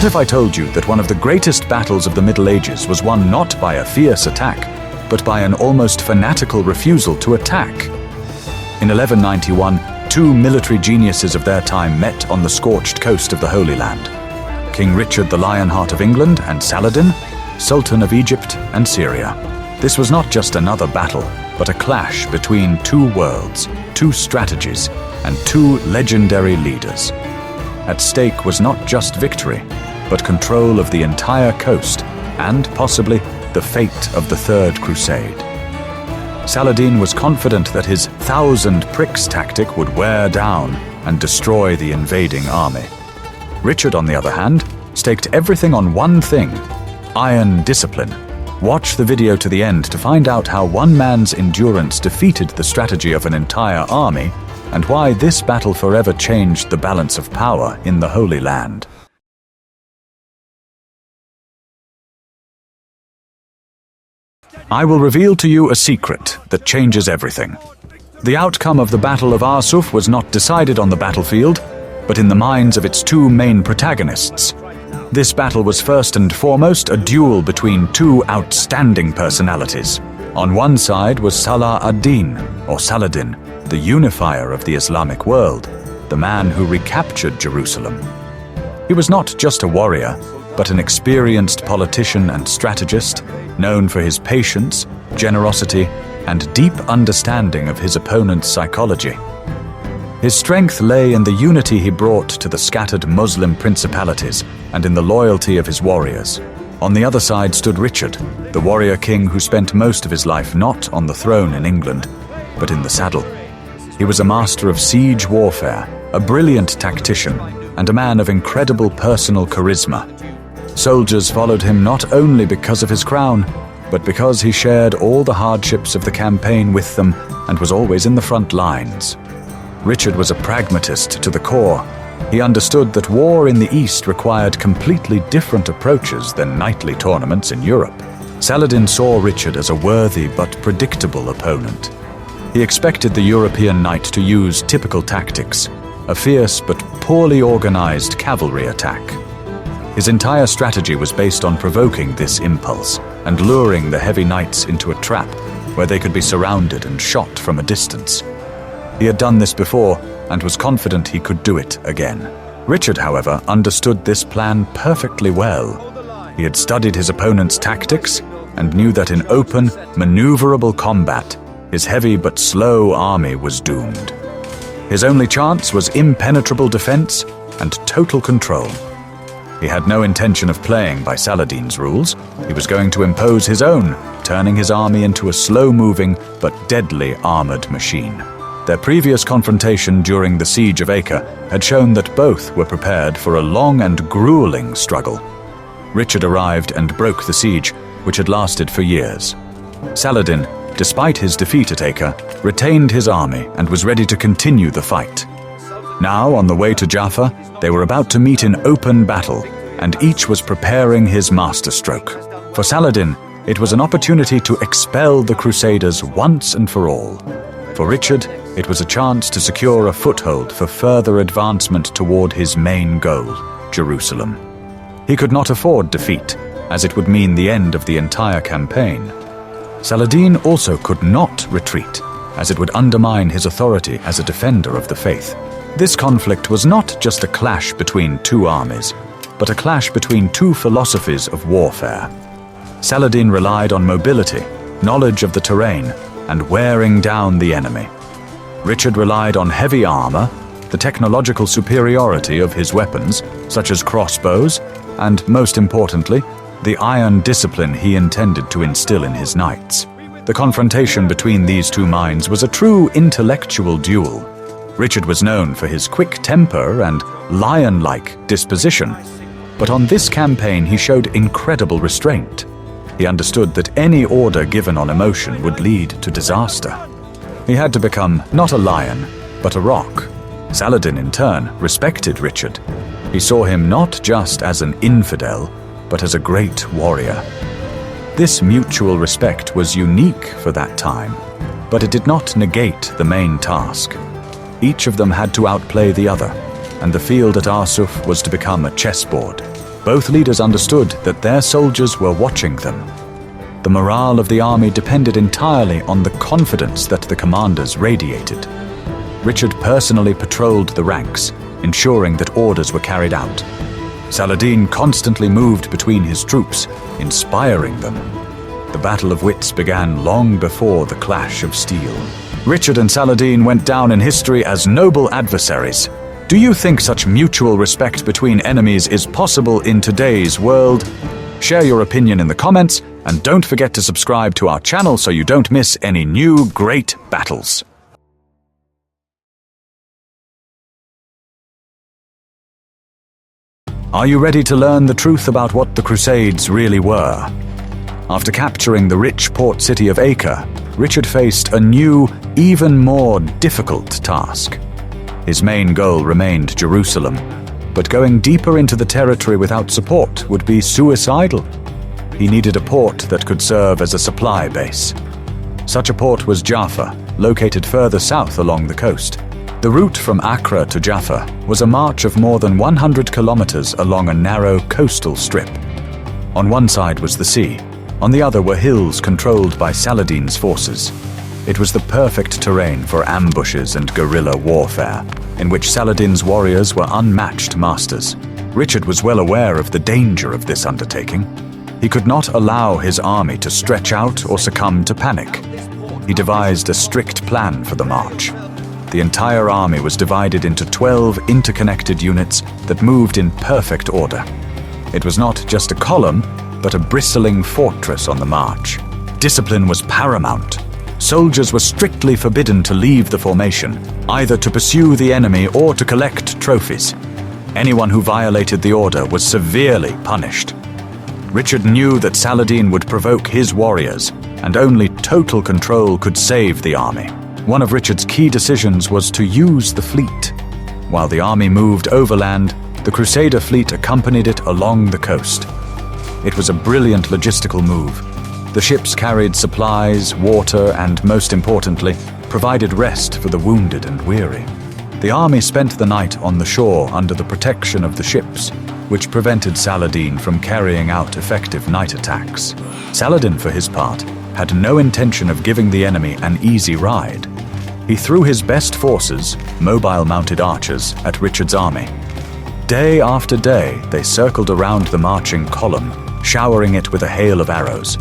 What if I told you that one of the greatest battles of the Middle Ages was won not by a fierce attack, but by an almost fanatical refusal to attack? In 1191, two military geniuses of their time met on the scorched coast of the Holy Land. King Richard the Lionheart of England and Saladin, Sultan of Egypt and Syria. This was not just another battle, but a clash between two worlds, two strategies, and two legendary leaders. At stake was not just victory, but control of the entire coast and, possibly, the fate of the Third Crusade. Saladin was confident that his 1,000 pricks tactic would wear down and destroy the invading army. Richard, on the other hand, staked everything on one thing: iron discipline. Watch the video to the end to find out how one man's endurance defeated the strategy of an entire army, and why this battle forever changed the balance of power in the Holy Land. I will reveal to you a secret that changes everything. The outcome of the Battle of Arsuf was not decided on the battlefield, but in the minds of its two main protagonists. This battle was first and foremost a duel between two outstanding personalities. On one side was Salah ad-Din, or Saladin, the unifier of the Islamic world, the man who recaptured Jerusalem. He was not just a warrior, but an experienced politician and strategist, known for his patience, generosity, and deep understanding of his opponent's psychology. His strength lay in the unity he brought to the scattered Muslim principalities and in the loyalty of his warriors. On the other side stood Richard, the warrior king who spent most of his life not on the throne in England, but in the saddle. He was a master of siege warfare, a brilliant tactician, and a man of incredible personal charisma. Soldiers followed him not only because of his crown, but because he shared all the hardships of the campaign with them and was always in the front lines. Richard was a pragmatist to the core. He understood that war in the East required completely different approaches than knightly tournaments in Europe. Saladin saw Richard as a worthy but predictable opponent. He expected the European knight to use typical tactics, a fierce but poorly organized cavalry attack. His entire strategy was based on provoking this impulse and luring the heavy knights into a trap where they could be surrounded and shot from a distance. He had done this before and was confident he could do it again. Richard, however, understood this plan perfectly well. He had studied his opponent's tactics and knew that in open, maneuverable combat, his heavy but slow army was doomed. His only chance was impenetrable defense and total control. He had no intention of playing by Saladin's rules. He was going to impose his own, turning his army into a slow-moving but deadly armored machine. Their previous confrontation during the siege of Acre had shown that both were prepared for a long and grueling struggle. Richard arrived and broke the siege, which had lasted for years. Saladin, despite his defeat at Acre, retained his army and was ready to continue the fight. Now, on the way to Jaffa, they were about to meet in open battle, and each was preparing his masterstroke. For Saladin, it was an opportunity to expel the Crusaders once and for all. For Richard, it was a chance to secure a foothold for further advancement toward his main goal, Jerusalem. He could not afford defeat, as it would mean the end of the entire campaign. Saladin also could not retreat, as it would undermine his authority as a defender of the faith. This conflict was not just a clash between two armies, but a clash between two philosophies of warfare. Saladin relied on mobility, knowledge of the terrain, and wearing down the enemy. Richard relied on heavy armor, the technological superiority of his weapons, such as crossbows, and, most importantly, the iron discipline he intended to instill in his knights. The confrontation between these two minds was a true intellectual duel. Richard was known for his quick temper and lion-like disposition, but on this campaign he showed incredible restraint. He understood that any order given on emotion would lead to disaster. He had to become not a lion, but a rock. Saladin, in turn, respected Richard. He saw him not just as an infidel, but as a great warrior. This mutual respect was unique for that time, but it did not negate the main task. Each of them had to outplay the other, and the field at Arsuf was to become a chessboard. Both leaders understood that their soldiers were watching them. The morale of the army depended entirely on the confidence that the commanders radiated. Richard personally patrolled the ranks, ensuring that orders were carried out. Saladin constantly moved between his troops, inspiring them. The Battle of Wits began long before the clash of steel. Richard and Saladin went down in history as noble adversaries. Do you think such mutual respect between enemies is possible in today's world? Share your opinion in the comments, and don't forget to subscribe to our channel so you don't miss any new great battles. Are you ready to learn the truth about what the Crusades really were? After capturing the rich port city of Acre, Richard faced a new, even more difficult task. His main goal remained Jerusalem, but going deeper into the territory without support would be suicidal. He needed a port that could serve as a supply base. Such a port was Jaffa, located further south along the coast. The route from Accra to Jaffa was a march of more than 100 kilometers along a narrow coastal strip. On one side was the sea, on the other were hills controlled by Saladin's forces. It was the perfect terrain for ambushes and guerrilla warfare, in which Saladin's warriors were unmatched masters. Richard was well aware of the danger of this undertaking. He could not allow his army to stretch out or succumb to panic. He devised a strict plan for the march. The entire army was divided into 12 interconnected units that moved in perfect order. It was not just a column, but a bristling fortress on the march. Discipline was paramount. Soldiers were strictly forbidden to leave the formation, either to pursue the enemy or to collect trophies. Anyone who violated the order was severely punished. Richard knew that Saladin would provoke his warriors, and only total control could save the army. One of Richard's key decisions was to use the fleet. While the army moved overland, the Crusader fleet accompanied it along the coast. It was a brilliant logistical move. The ships carried supplies, water, and most importantly, provided rest for the wounded and weary. The army spent the night on the shore under the protection of the ships, which prevented Saladin from carrying out effective night attacks. Saladin, for his part, had no intention of giving the enemy an easy ride. He threw his best forces, mobile mounted archers, at Richard's army. Day after day, they circled around the marching column, showering it with a hail of arrows.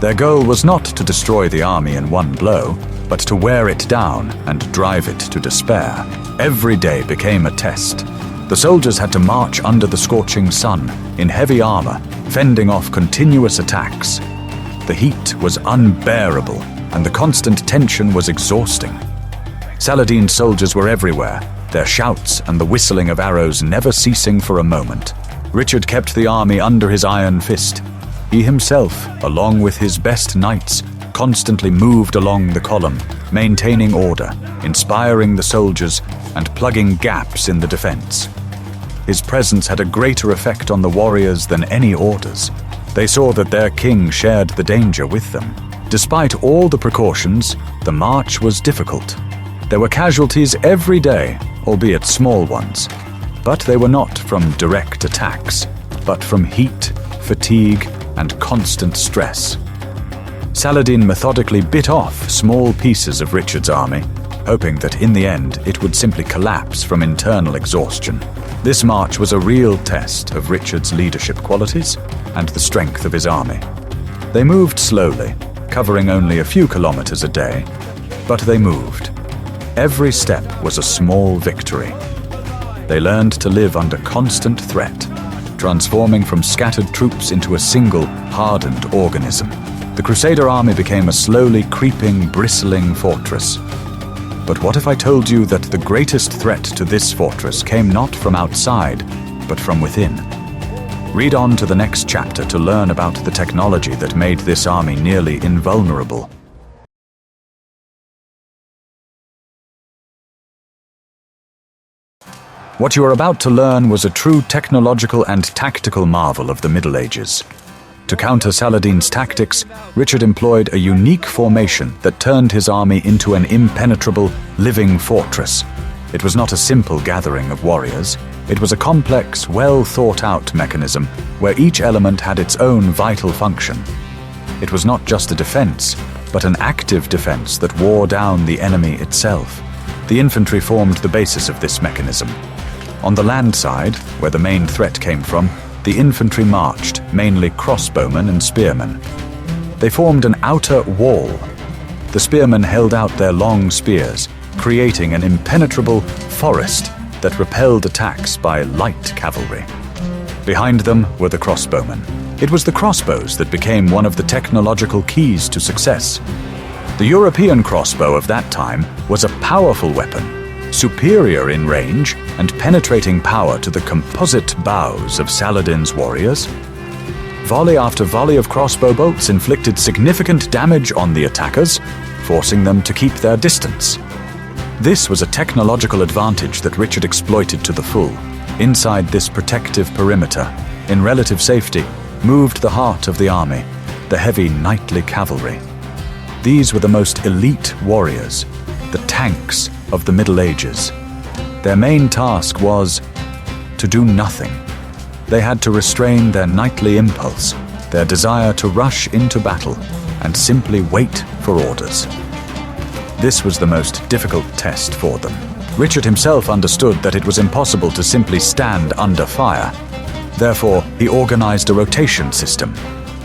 Their goal was not to destroy the army in one blow, but to wear it down and drive it to despair. Every day became a test. The soldiers had to march under the scorching sun, in heavy armor, fending off continuous attacks. The heat was unbearable, and the constant tension was exhausting. Saladin's soldiers were everywhere, their shouts and the whistling of arrows never ceasing for a moment. Richard kept the army under his iron fist. He himself, along with his best knights, constantly moved along the column, maintaining order, inspiring the soldiers, and plugging gaps in the defense. His presence had a greater effect on the warriors than any orders. They saw that their king shared the danger with them. Despite all the precautions, the march was difficult. There were casualties every day, albeit small ones. But they were not from direct attacks, but from heat, fatigue, and constant stress. Saladin methodically bit off small pieces of Richard's army, hoping that in the end it would simply collapse from internal exhaustion. This march was a real test of Richard's leadership qualities and the strength of his army. They moved slowly, covering only a few kilometers a day, but they moved. Every step was a small victory. They learned to live under constant threat, transforming from scattered troops into a single, hardened organism. The Crusader army became a slowly creeping, bristling fortress. But what if I told you that the greatest threat to this fortress came not from outside, but from within? Read on to the next chapter to learn about the technology that made this army nearly invulnerable. What you are about to learn was a true technological and tactical marvel of the Middle Ages. To counter Saladin's tactics, Richard employed a unique formation that turned his army into an impenetrable, living fortress. It was not a simple gathering of warriors. It was a complex, well-thought-out mechanism where each element had its own vital function. It was not just a defense, but an active defense that wore down the enemy itself. The infantry formed the basis of this mechanism. On the land side, where the main threat came from, the infantry marched, mainly crossbowmen and spearmen. They formed an outer wall. The spearmen held out their long spears, creating an impenetrable forest that repelled attacks by light cavalry. Behind them were the crossbowmen. It was the crossbows that became one of the technological keys to success. The European crossbow of that time was a powerful weapon, superior in range and penetrating power to the composite bows of Saladin's warriors. Volley after volley of crossbow bolts inflicted significant damage on the attackers, forcing them to keep their distance. This was a technological advantage that Richard exploited to the full. Inside this protective perimeter, in relative safety, moved the heart of the army, the heavy knightly cavalry. These were the most elite warriors, the tanks of the Middle Ages. Their main task was to do nothing. They had to restrain their knightly impulse, their desire to rush into battle, and simply wait for orders. This was the most difficult test for them. Richard himself understood that it was impossible to simply stand under fire. Therefore, he organized a rotation system.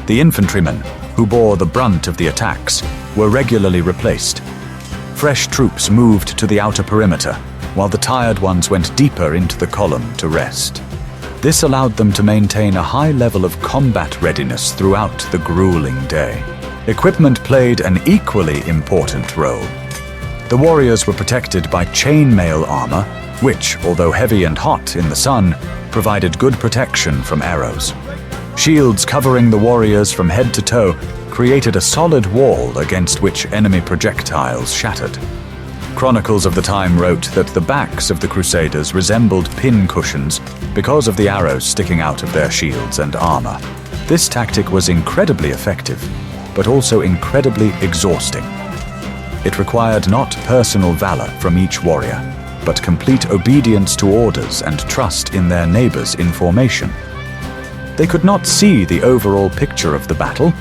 The infantrymen, who bore the brunt of the attacks, were regularly replaced. Fresh troops moved to the outer perimeter, while the tired ones went deeper into the column to rest. This allowed them to maintain a high level of combat readiness throughout the grueling day. Equipment played an equally important role. The warriors were protected by chainmail armor, which, although heavy and hot in the sun, provided good protection from arrows. Shields covering the warriors from head to toe created a solid wall against which enemy projectiles shattered. Chronicles of the time wrote that the backs of the Crusaders resembled pin cushions because of the arrows sticking out of their shields and armor. This tactic was incredibly effective, but also incredibly exhausting. It required not personal valor from each warrior, but complete obedience to orders and trust in their neighbors' information. They could not see the overall picture of the battle.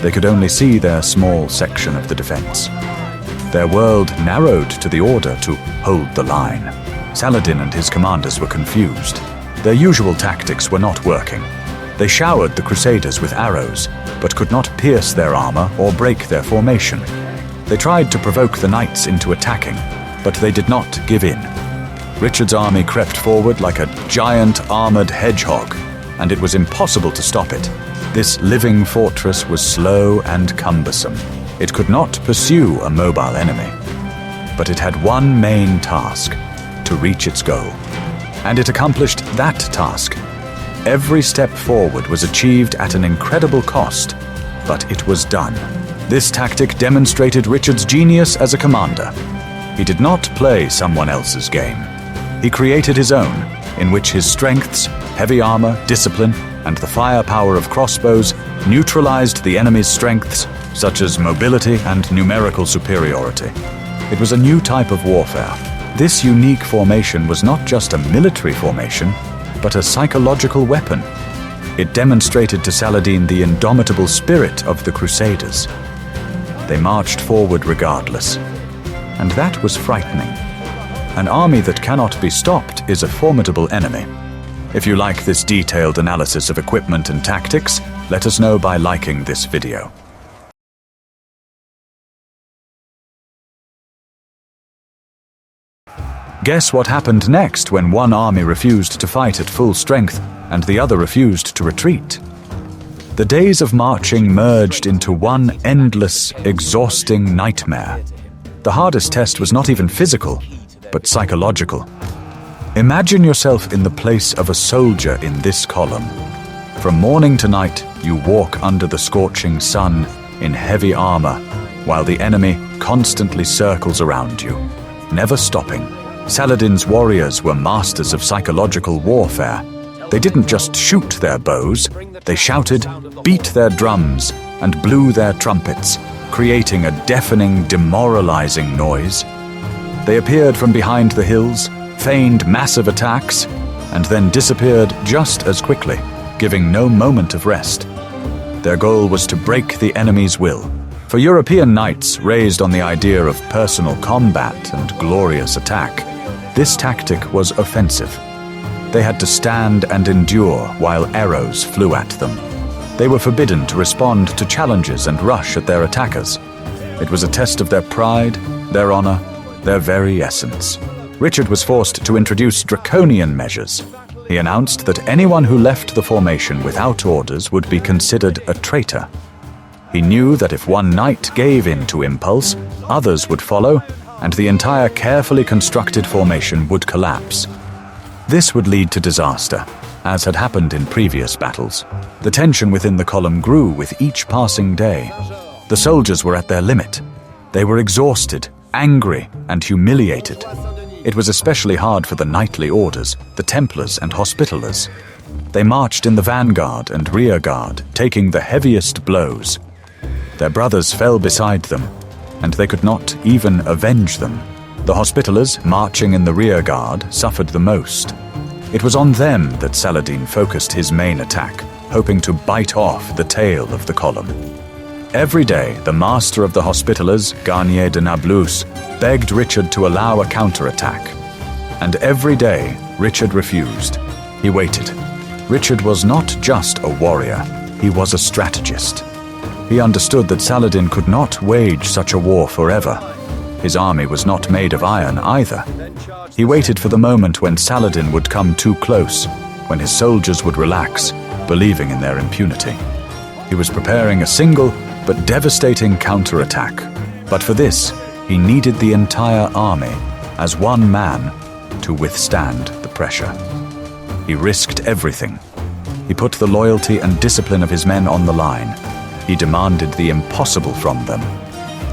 They could only see their small section of the defense. Their world narrowed to the order to hold the line. Saladin and his commanders were confused. Their usual tactics were not working. They showered the Crusaders with arrows, but could not pierce their armor or break their formation. They tried to provoke the knights into attacking, but they did not give in. Richard's army crept forward like a giant armored hedgehog, and it was impossible to stop it. This living fortress was slow and cumbersome. It could not pursue a mobile enemy. But it had one main task: to reach its goal. And it accomplished that task. Every step forward was achieved at an incredible cost, but it was done. This tactic demonstrated Richard's genius as a commander. He did not play someone else's game. He created his own, in which his strengths, heavy armor, discipline, and the firepower of crossbows neutralized the enemy's strengths, such as mobility and numerical superiority. It was a new type of warfare. This unique formation was not just a military formation, but a psychological weapon. It demonstrated to Saladin the indomitable spirit of the Crusaders. They marched forward regardless, and that was frightening. An army that cannot be stopped is a formidable enemy. If you like this detailed analysis of equipment and tactics, let us know by liking this video. Guess what happened next when one army refused to fight at full strength and the other refused to retreat? The days of marching merged into one endless, exhausting nightmare. The hardest test was not even physical, but psychological. Imagine yourself in the place of a soldier in this column. From morning to night, you walk under the scorching sun in heavy armor, while the enemy constantly circles around you, never stopping. Saladin's warriors were masters of psychological warfare. They didn't just shoot their bows, they shouted, beat their drums, and blew their trumpets, creating a deafening, demoralizing noise. They appeared from behind the hills, feigned massive attacks, and then disappeared just as quickly, giving no moment of rest. Their goal was to break the enemy's will. For European knights raised on the idea of personal combat and glorious attack, this tactic was offensive. They had to stand and endure while arrows flew at them. They were forbidden to respond to challenges and rush at their attackers. It was a test of their pride, their honor, their very essence. Richard was forced to introduce draconian measures. He announced that anyone who left the formation without orders would be considered a traitor. He knew that if one knight gave in to impulse, others would follow, and the entire carefully constructed formation would collapse. This would lead to disaster, as had happened in previous battles. The tension within the column grew with each passing day. The soldiers were at their limit. They were exhausted, angry, and humiliated. It was especially hard for the knightly orders, the Templars and Hospitallers. They marched in the vanguard and rear guard, taking the heaviest blows. Their brothers fell beside them, and they could not even avenge them. The Hospitallers, marching in the rear guard, suffered the most. It was on them that Saladin focused his main attack, hoping to bite off the tail of the column. Every day, the master of the Hospitallers, Garnier de Nablus, begged Richard to allow a counterattack. And every day, Richard refused. He waited. Richard was not just a warrior, he was a strategist. He understood that Saladin could not wage such a war forever. His army was not made of iron either. He waited for the moment when Saladin would come too close, when his soldiers would relax, believing in their impunity. He was preparing a single but devastating counterattack. But for this, he needed the entire army, as one man, to withstand the pressure. He risked everything. He put the loyalty and discipline of his men on the line. He demanded the impossible from them.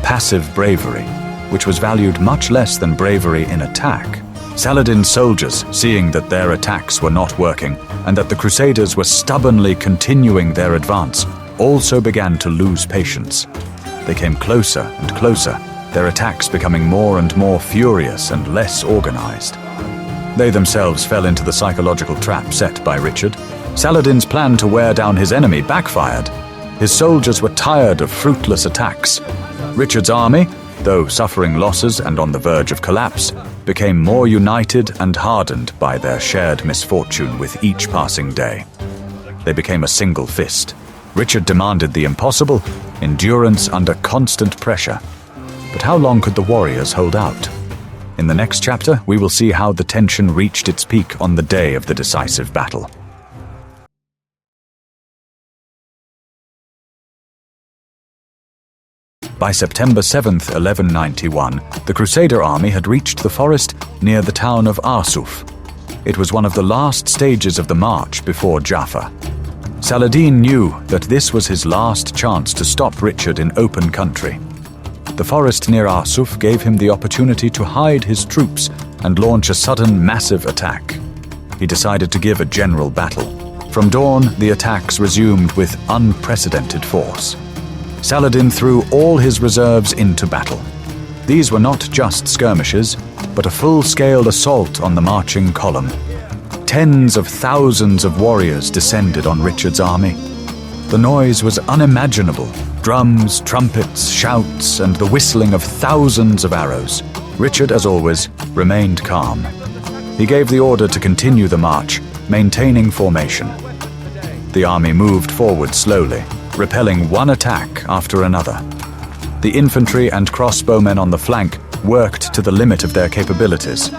Passive bravery, which was valued much less than bravery in attack. Saladin's soldiers, seeing that their attacks were not working and that the Crusaders were stubbornly continuing their advance, also began to lose patience. They came closer and closer, their attacks becoming more and more furious and less organized. They themselves fell into the psychological trap set by Richard. Saladin's plan to wear down his enemy backfired. His soldiers were tired of fruitless attacks. Richard's army, though suffering losses and on the verge of collapse, became more united and hardened by their shared misfortune with each passing day. They became a single fist. Richard demanded the impossible, endurance under constant pressure. But how long could the warriors hold out? In the next chapter, we will see how the tension reached its peak on the day of the decisive battle. By September 7th, 1191, the Crusader army had reached the forest near the town of Arsuf. It was one of the last stages of the march before Jaffa. Saladin knew that this was his last chance to stop Richard in open country. The forest near Arsuf gave him the opportunity to hide his troops and launch a sudden massive attack. He decided to give a general battle. From dawn, the attacks resumed with unprecedented force. Saladin threw all his reserves into battle. These were not just skirmishes, but a full-scale assault on the marching column. Tens of thousands of warriors descended on Richard's army. The noise was unimaginable. Drums, trumpets, shouts, and the whistling of thousands of arrows. Richard, as always, remained calm. He gave the order to continue the march, maintaining formation. The army moved forward slowly, repelling one attack after another. The infantry and crossbowmen on the flank worked to the limit of their capabilities.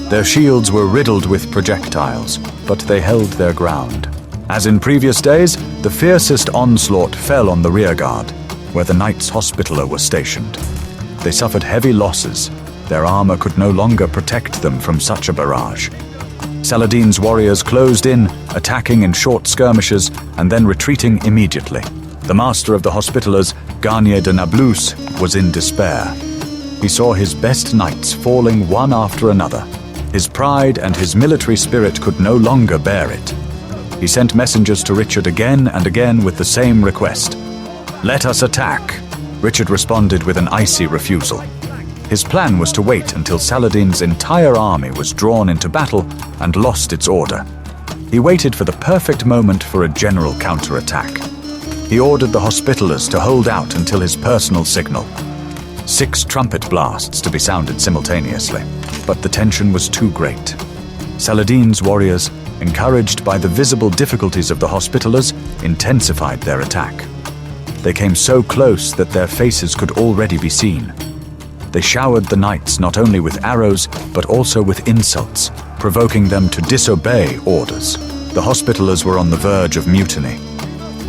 Their shields were riddled with projectiles, but they held their ground. As in previous days, the fiercest onslaught fell on the rearguard, where the Knights Hospitaller were stationed. They suffered heavy losses. Their armor could no longer protect them from such a barrage. Saladin's warriors closed in, attacking in short skirmishes and then retreating immediately. The master of the Hospitallers, Garnier de Nablus, was in despair. He saw his best knights falling one after another. His pride and his military spirit could no longer bear it. He sent messengers to Richard again and again with the same request. "Let us attack." Richard responded with an icy refusal. His plan was to wait until Saladin's entire army was drawn into battle and lost its order. He waited for the perfect moment for a general counterattack. He ordered the Hospitallers to hold out until his personal signal. 6 trumpet blasts to be sounded simultaneously, but the tension was too great. Saladin's warriors, encouraged by the visible difficulties of the Hospitallers, intensified their attack. They came so close that their faces could already be seen. They showered the knights not only with arrows, but also with insults, provoking them to disobey orders. The Hospitallers were on the verge of mutiny.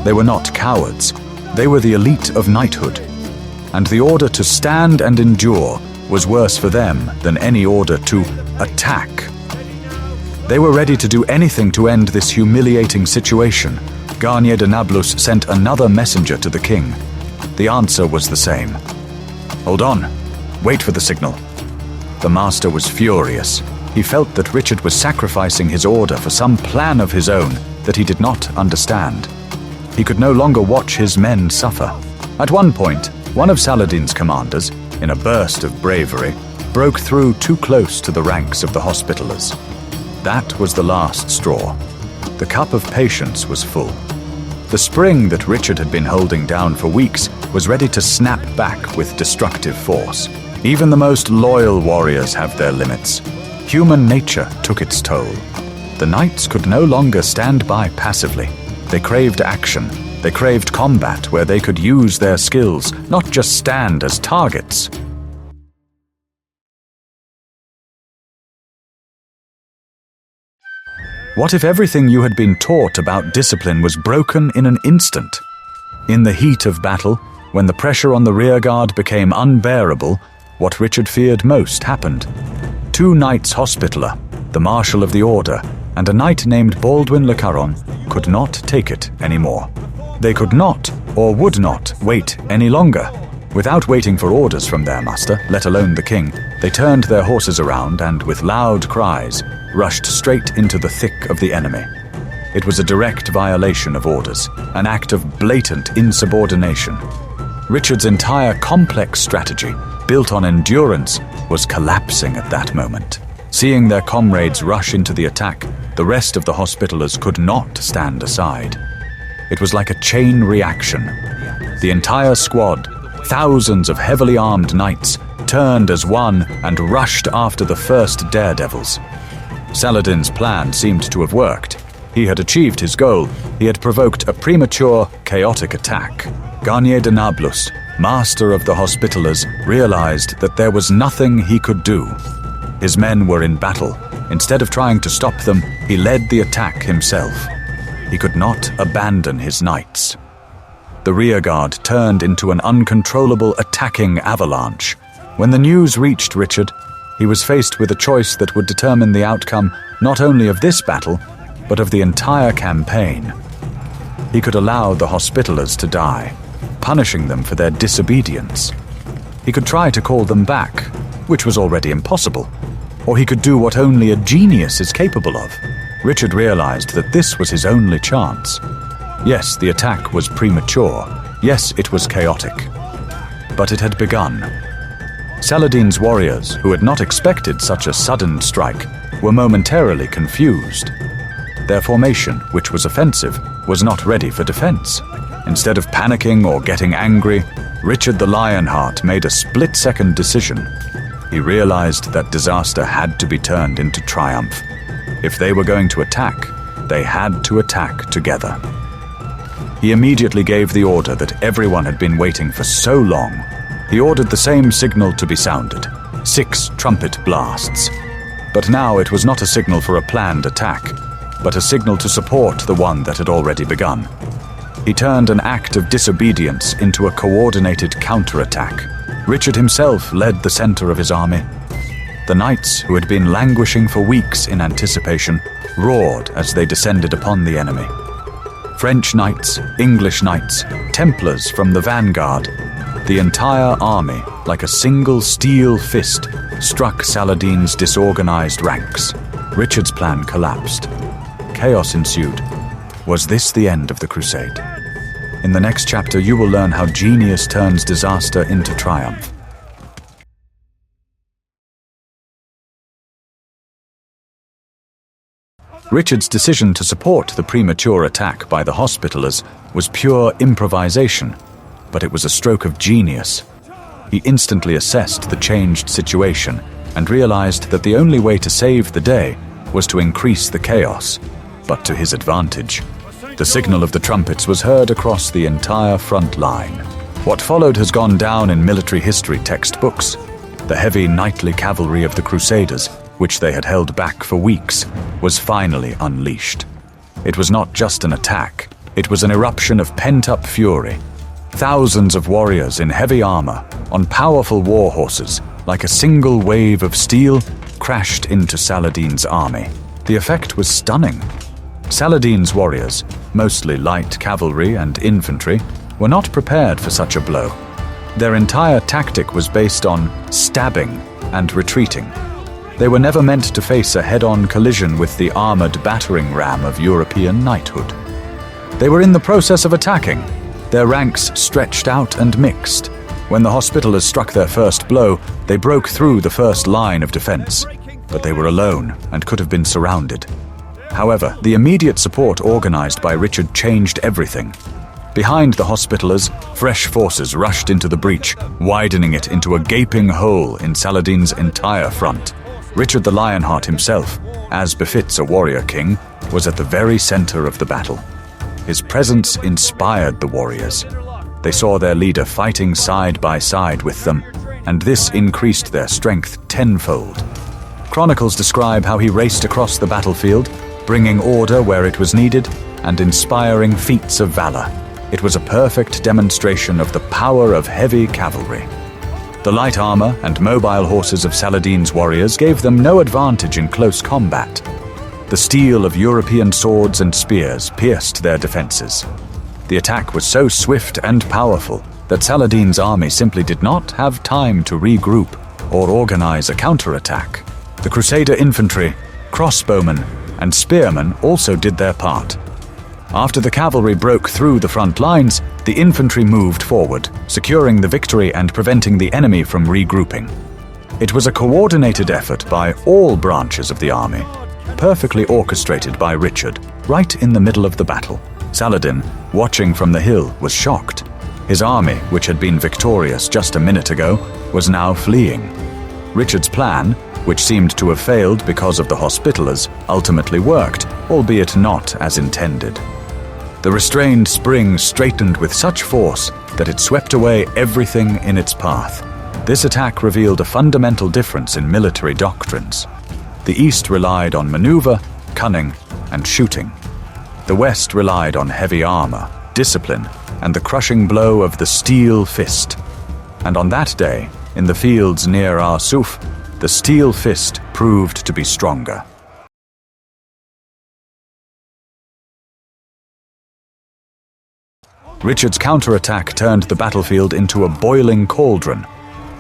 They were not cowards, they were the elite of knighthood. And the order to stand and endure was worse for them than any order to attack. They were ready to do anything to end this humiliating situation. Garnier de Nablus sent another messenger to the king. The answer was the same. "Hold on. Wait for the signal." The master was furious. He felt that Richard was sacrificing his order for some plan of his own that he did not understand. He could no longer watch his men suffer. At one point, one of Saladin's commanders, in a burst of bravery, broke through too close to the ranks of the Hospitallers. That was the last straw. The cup of patience was full. The spring that Richard had been holding down for weeks was ready to snap back with destructive force. Even the most loyal warriors have their limits. Human nature took its toll. The knights could no longer stand by passively. They craved action. They craved combat where they could use their skills, not just stand as targets. What if everything you had been taught about discipline was broken in an instant? In the heat of battle, when the pressure on the rearguard became unbearable, what Richard feared most happened. 2 knights Hospitaller, the Marshal of the Order, and a knight named Baldwin le Caron could not take it anymore. They could not, or would not, wait any longer. Without waiting for orders from their master, let alone the king, they turned their horses around and, with loud cries, rushed straight into the thick of the enemy. It was a direct violation of orders, an act of blatant insubordination. Richard's entire complex strategy, built on endurance, was collapsing at that moment. Seeing their comrades rush into the attack, the rest of the Hospitallers could not stand aside. It was like a chain reaction. The entire squad, thousands of heavily armed knights, turned as one and rushed after the first daredevils. Saladin's plan seemed to have worked. He had achieved his goal. He had provoked a premature, chaotic attack. Garnier de Nablus, master of the Hospitallers, realized that there was nothing he could do. His men were in battle. Instead of trying to stop them, he led the attack himself. He could not abandon his knights. The rearguard turned into an uncontrollable attacking avalanche. When the news reached Richard, he was faced with a choice that would determine the outcome not only of this battle, but of the entire campaign. He could allow the Hospitallers to die, punishing them for their disobedience. He could try to call them back, which was already impossible, or he could do what only a genius is capable of. Richard realized that this was his only chance. Yes, the attack was premature. Yes, it was chaotic. But it had begun. Saladin's warriors, who had not expected such a sudden strike, were momentarily confused. Their formation, which was offensive, was not ready for defense. Instead of panicking or getting angry, Richard the Lionheart made a split-second decision. He realized that disaster had to be turned into triumph. If they were going to attack, they had to attack together. He immediately gave the order that everyone had been waiting for so long. He ordered the same signal to be sounded, 6 trumpet blasts. But now it was not a signal for a planned attack, but a signal to support the one that had already begun. He turned an act of disobedience into a coordinated counterattack. Richard himself led the center of his army. The knights, who had been languishing for weeks in anticipation, roared as they descended upon the enemy. French knights, English knights, Templars from the vanguard, the entire army, like a single steel fist, struck Saladin's disorganized ranks. Richard's plan collapsed. Chaos ensued. Was this the end of the crusade? In the next chapter, you will learn how genius turns disaster into triumph. Richard's decision to support the premature attack by the Hospitallers was pure improvisation, but it was a stroke of genius. He instantly assessed the changed situation and realized that the only way to save the day was to increase the chaos, but to his advantage. The signal of the trumpets was heard across the entire front line. What followed has gone down in military history textbooks. The heavy knightly cavalry of the Crusaders, which they had held back for weeks, was finally unleashed. It was not just an attack, it was an eruption of pent-up fury. Thousands of warriors in heavy armor, on powerful war horses, like a single wave of steel, crashed into Saladin's army. The effect was stunning. Saladin's warriors, mostly light cavalry and infantry, were not prepared for such a blow. Their entire tactic was based on stabbing and retreating. They were never meant to face a head-on collision with the armored battering ram of European knighthood. They were in the process of attacking, their ranks stretched out and mixed. When the Hospitallers struck their first blow, they broke through the first line of defense, but they were alone and could have been surrounded. However, the immediate support organized by Richard changed everything. Behind the Hospitallers, fresh forces rushed into the breach, widening it into a gaping hole in Saladin's entire front. Richard the Lionheart himself, as befits a warrior king, was at the very center of the battle. His presence inspired the warriors. They saw their leader fighting side by side with them, and this increased their strength tenfold. Chronicles describe how he raced across the battlefield, bringing order where it was needed and inspiring feats of valor. It was a perfect demonstration of the power of heavy cavalry. The light armor and mobile horses of Saladin's warriors gave them no advantage in close combat. The steel of European swords and spears pierced their defenses. The attack was so swift and powerful that Saladin's army simply did not have time to regroup or organize a counterattack. The Crusader infantry, crossbowmen, and spearmen also did their part. After the cavalry broke through the front lines, the infantry moved forward, securing the victory and preventing the enemy from regrouping. It was a coordinated effort by all branches of the army, perfectly orchestrated by Richard, right in the middle of the battle. Saladin, watching from the hill, was shocked. His army, which had been victorious just a minute ago, was now fleeing. Richard's plan, which seemed to have failed because of the Hospitallers, ultimately worked, albeit not as intended. The restrained spring straightened with such force that it swept away everything in its path. This attack revealed a fundamental difference in military doctrines. The East relied on maneuver, cunning, and shooting. The West relied on heavy armor, discipline, and the crushing blow of the steel fist. And on that day, in the fields near Arsuf, the steel fist proved to be stronger. Richard's counterattack turned the battlefield into a boiling cauldron.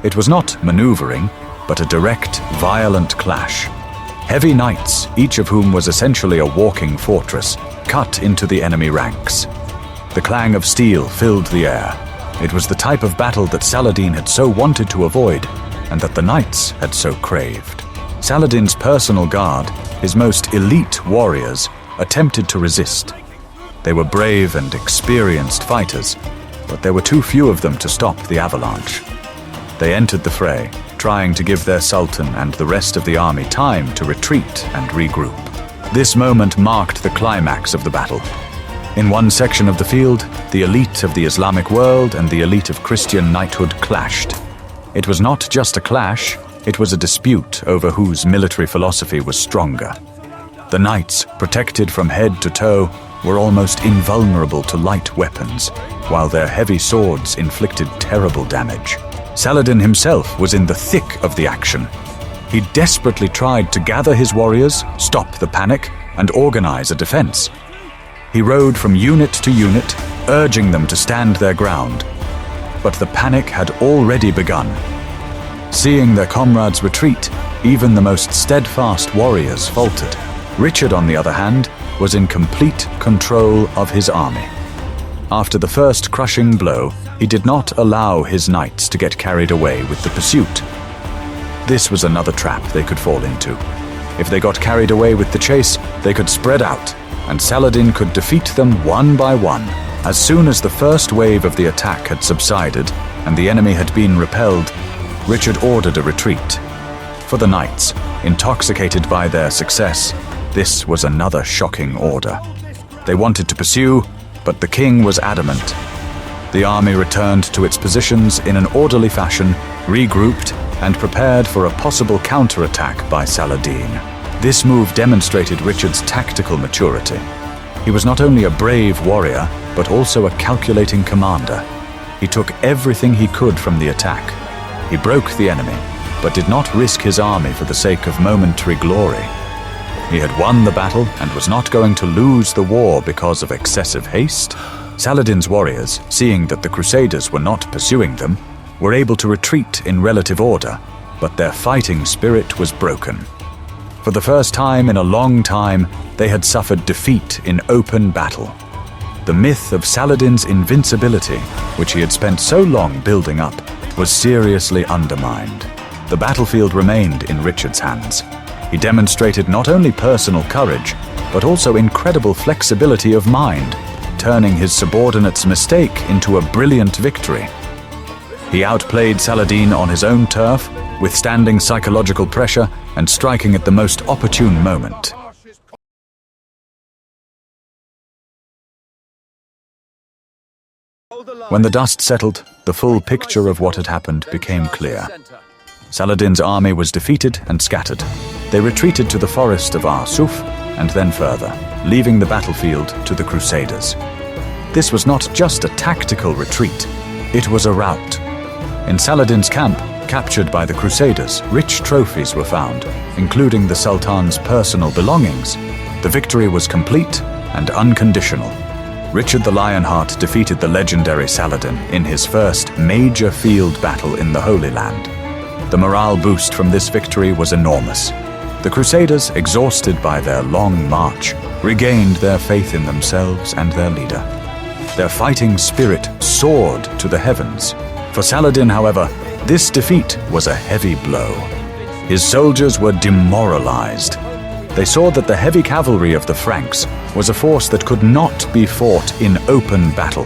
It was not maneuvering, but a direct, violent clash. Heavy knights, each of whom was essentially a walking fortress, cut into the enemy ranks. The clang of steel filled the air. It was the type of battle that Saladin had so wanted to avoid, and that the knights had so craved. Saladin's personal guard, his most elite warriors, attempted to resist. They were brave and experienced fighters, but there were too few of them to stop the avalanche. They entered the fray, trying to give their Sultan and the rest of the army time to retreat and regroup. This moment marked the climax of the battle. In one section of the field, the elite of the Islamic world and the elite of Christian knighthood clashed. It was not just a clash, it was a dispute over whose military philosophy was stronger. The knights, protected from head to toe, were almost invulnerable to light weapons, while their heavy swords inflicted terrible damage. Saladin himself was in the thick of the action. He desperately tried to gather his warriors, stop the panic, and organize a defense. He rode from unit to unit, urging them to stand their ground. But the panic had already begun. Seeing their comrades retreat, even the most steadfast warriors faltered. Richard, on the other hand, was in complete control of his army. After the first crushing blow, he did not allow his knights to get carried away with the pursuit. This was another trap they could fall into. If they got carried away with the chase, they could spread out, and Saladin could defeat them one by one. As soon as the first wave of the attack had subsided and the enemy had been repelled, Richard ordered a retreat. For the knights, intoxicated by their success, this was another shocking order. They wanted to pursue, but the king was adamant. The army returned to its positions in an orderly fashion, regrouped, and prepared for a possible counterattack by Saladin. This move demonstrated Richard's tactical maturity. He was not only a brave warrior, but also a calculating commander. He took everything he could from the attack. He broke the enemy, but did not risk his army for the sake of momentary glory. He had won the battle and was not going to lose the war because of excessive haste. Saladin's warriors, seeing that the Crusaders were not pursuing them, were able to retreat in relative order, but their fighting spirit was broken. For the first time in a long time, they had suffered defeat in open battle. The myth of Saladin's invincibility, which he had spent so long building up, was seriously undermined. The battlefield remained in Richard's hands. He demonstrated not only personal courage, but also incredible flexibility of mind, turning his subordinate's mistake into a brilliant victory. He outplayed Saladin on his own turf, withstanding psychological pressure and striking at the most opportune moment. When the dust settled, the full picture of what had happened became clear. Saladin's army was defeated and scattered. They retreated to the forest of Arsuf and then further, leaving the battlefield to the Crusaders. This was not just a tactical retreat, it was a rout. In Saladin's camp, captured by the Crusaders, rich trophies were found, including the Sultan's personal belongings. The victory was complete and unconditional. Richard the Lionheart defeated the legendary Saladin in his first major field battle in the Holy Land. The morale boost from this victory was enormous. The Crusaders, exhausted by their long march, regained their faith in themselves and their leader. Their fighting spirit soared to the heavens. For Saladin, however, this defeat was a heavy blow. His soldiers were demoralized. They saw that the heavy cavalry of the Franks was a force that could not be fought in open battle.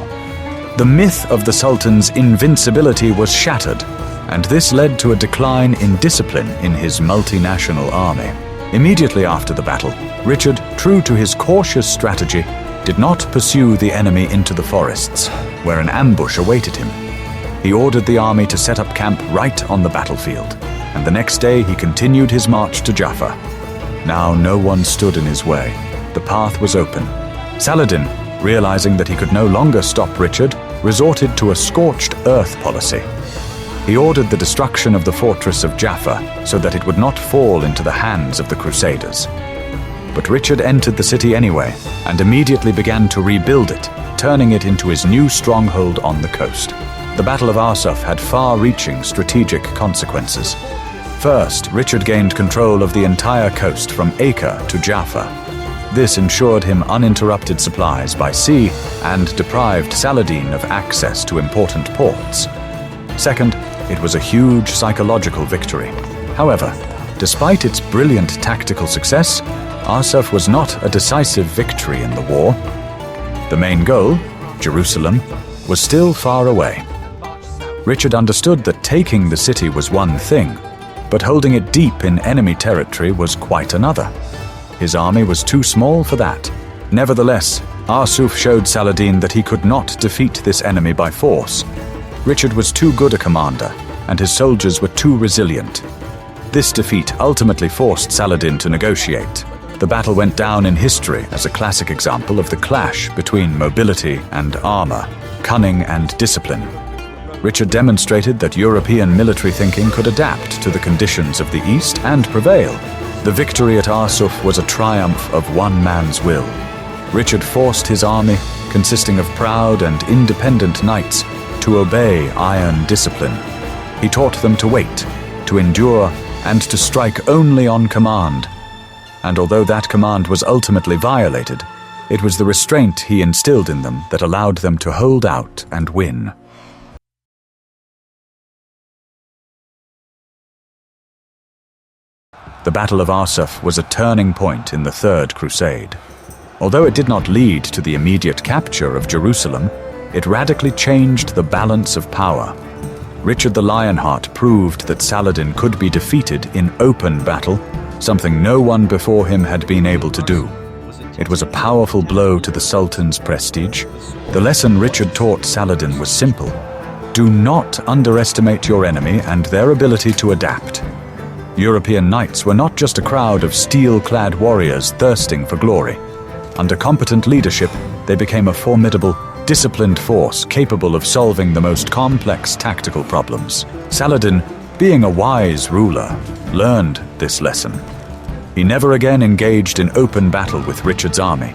The myth of the Sultan's invincibility was shattered, and this led to a decline in discipline in his multinational army. Immediately after the battle, Richard, true to his cautious strategy, did not pursue the enemy into the forests, where an ambush awaited him. He ordered the army to set up camp right on the battlefield, and the next day he continued his march to Jaffa. Now no one stood in his way. The path was open. Saladin, realizing that he could no longer stop Richard, resorted to a scorched earth policy. He ordered the destruction of the fortress of Jaffa so that it would not fall into the hands of the Crusaders. But Richard entered the city anyway and immediately began to rebuild it, turning it into his new stronghold on the coast. The Battle of Arsuf had far-reaching strategic consequences. First, Richard gained control of the entire coast from Acre to Jaffa. This ensured him uninterrupted supplies by sea and deprived Saladin of access to important ports. Second, it was a huge psychological victory. However, despite its brilliant tactical success, Arsuf was not a decisive victory in the war. The main goal, Jerusalem, was still far away. Richard understood that taking the city was one thing, but holding it deep in enemy territory was quite another. His army was too small for that. Nevertheless, Arsuf showed Saladin that he could not defeat this enemy by force. Richard was too good a commander, and his soldiers were too resilient. This defeat ultimately forced Saladin to negotiate. The battle went down in history as a classic example of the clash between mobility and armor, cunning and discipline. Richard demonstrated that European military thinking could adapt to the conditions of the East and prevail. The victory at Arsuf was a triumph of one man's will. Richard forced his army, consisting of proud and independent knights, to obey iron discipline. He taught them to wait, to endure, and to strike only on command. And although that command was ultimately violated, it was the restraint he instilled in them that allowed them to hold out and win. The Battle of Arsuf was a turning point in the Third Crusade. Although it did not lead to the immediate capture of Jerusalem, it radically changed the balance of power. Richard the Lionheart proved that Saladin could be defeated in open battle, something no one before him had been able to do. It was a powerful blow to the Sultan's prestige. The lesson Richard taught Saladin was simple. Do not underestimate your enemy and their ability to adapt. European knights were not just a crowd of steel-clad warriors thirsting for glory. Under competent leadership, they became a formidable, disciplined force capable of solving the most complex tactical problems. Saladin, being a wise ruler, learned this lesson. He never again engaged in open battle with Richard's army.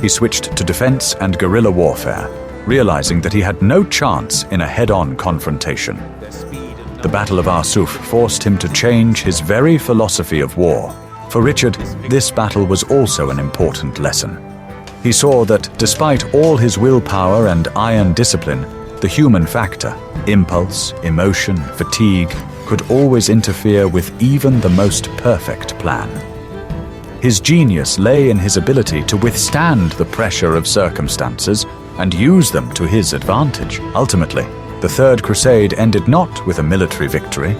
He switched to defense and guerrilla warfare, realizing that he had no chance in a head-on confrontation. The Battle of Arsuf forced him to change his very philosophy of war. For Richard, this battle was also an important lesson. He saw that despite all his willpower and iron discipline, the human factor, impulse, emotion, fatigue, could always interfere with even the most perfect plan. His genius lay in his ability to withstand the pressure of circumstances and use them to his advantage. Ultimately, the Third Crusade ended not with a military victory,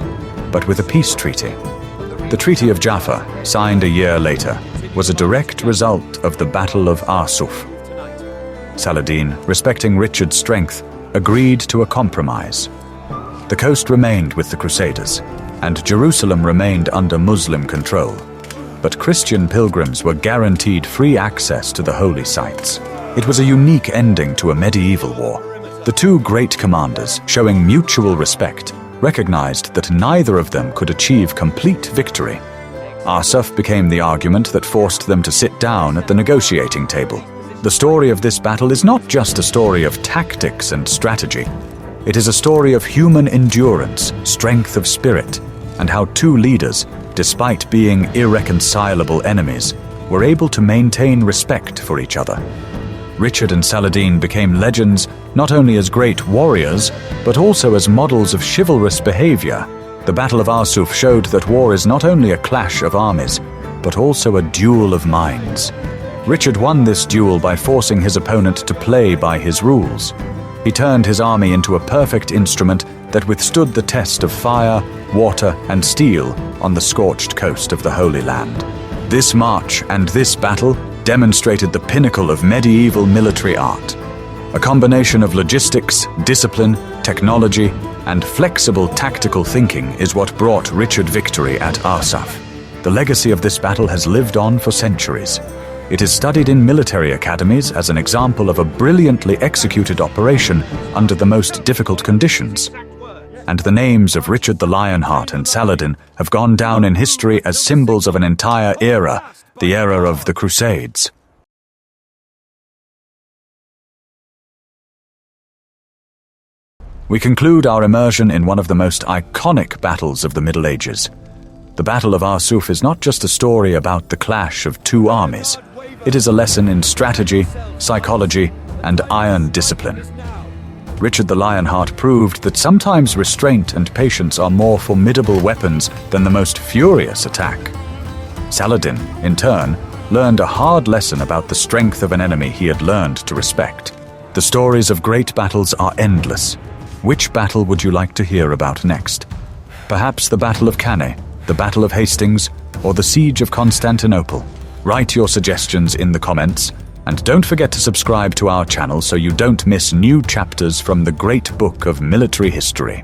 but with a peace treaty. The Treaty of Jaffa, signed a year later, was a direct result of the Battle of Arsuf. Saladin, respecting Richard's strength, agreed to a compromise. The coast remained with the Crusaders, and Jerusalem remained under Muslim control. But Christian pilgrims were guaranteed free access to the holy sites. It was a unique ending to a medieval war. The two great commanders, showing mutual respect, recognized that neither of them could achieve complete victory. Arsuf became the argument that forced them to sit down at the negotiating table. The story of this battle is not just a story of tactics and strategy. It is a story of human endurance, strength of spirit, and how two leaders, despite being irreconcilable enemies, were able to maintain respect for each other. Richard and Saladin became legends not only as great warriors, but also as models of chivalrous behavior. The Battle of Arsuf showed that war is not only a clash of armies, but also a duel of minds. Richard won this duel by forcing his opponent to play by his rules. He turned his army into a perfect instrument that withstood the test of fire, water, and steel on the scorched coast of the Holy Land. This march and this battle demonstrated the pinnacle of medieval military art. A combination of logistics, discipline, technology, and flexible tactical thinking is what brought Richard victory at Arsuf. The legacy of this battle has lived on for centuries. It is studied in military academies as an example of a brilliantly executed operation under the most difficult conditions. And the names of Richard the Lionheart and Saladin have gone down in history as symbols of an entire era, the era of the Crusades. We conclude our immersion in one of the most iconic battles of the Middle Ages. The Battle of Arsuf is not just a story about the clash of two armies. It is a lesson in strategy, psychology, and iron discipline. Richard the Lionheart proved that sometimes restraint and patience are more formidable weapons than the most furious attack. Saladin, in turn, learned a hard lesson about the strength of an enemy he had learned to respect. The stories of great battles are endless. Which battle would you like to hear about next? Perhaps the Battle of Cannae, the Battle of Hastings, or the Siege of Constantinople? Write your suggestions in the comments, and don't forget to subscribe to our channel so you don't miss new chapters from the great book of military history.